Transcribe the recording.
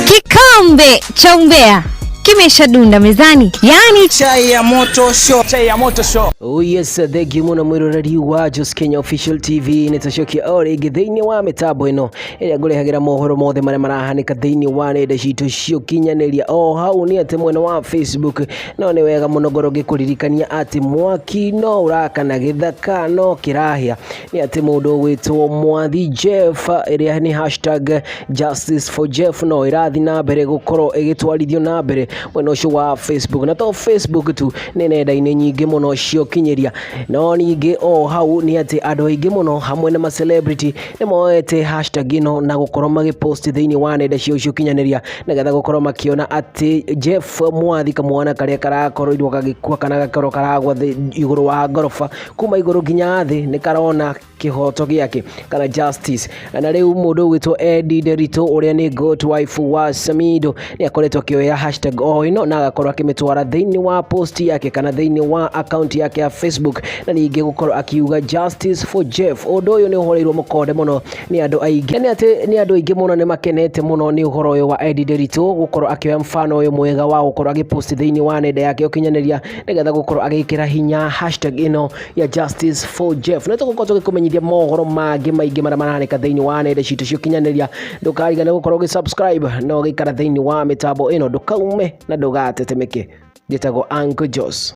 Kikombe cha umbea kimeshadunda mezani, yani chai ya moto show. Oh yes, thank you muna mwiroreri wa Just Kenya Official TV. Nitashokia ore githini wa metabo ino ira ngurehagira mohoro mothe maria marahanika thiini wa nenda citu cio kinyaneria o hau ni ate mwena wa Facebook. No ni wega muno ngoro ngikuririkania ati mwaki no urakana githaka no kirahia ni ati mundu witwo Mwathi Jeff ira ni #Justice for Jeff no irathi na mbere gukorwo igitwarithio na mbere mwena ucio wa Facebook. Na to Facebook tu ni nenda-ini nyingi muno cio kinyeria no ningi o hau ni ati andu aingi muno hamwe na ma celebrity ni moete hashtag ino na gukorwo magipost thiini wa nenda cio kinyaneria nigetha gukorwo makiona ati Jeff Mwathi kamwana karia karakorwo gagikua kana gakorwo karagwa iguru wa ngorofa kuma iguru nginya thi ni karona kihoto giake kana justice. Na riu mundu witwo Eddy nderitu uria ni goat wife wa Samido ni akoretwo kioya hashtag o ino na agakorwo akimitwara thiini wa post yake kana thiini wa account yake ya Facebook na ningi gukorwo akiuga justice for Jeff. Undu uyu ni uhoreirwo mukonde muno ni andu aingi ni andu aingi muno ni makenete muno ni uhoro uyu wa Eddy nderitu gukorwo akioya mfano uyu mwega wa gukorwo agipost thiini wa nenda yake ukinyaneria nigetha gukorwo agikira hinya hashtag ino ya justice for Jeff. Na tugukorwo tugikumenyithia mohoro mangi maingi maria marahanika thiini wa nenda citu cio kinyaneria. Ndukarigane gukorwo ugis-subscribe no gikara thiini wa mitambo ino ndukaume na ndugatetemeke. Njitagwo Uncle Joss.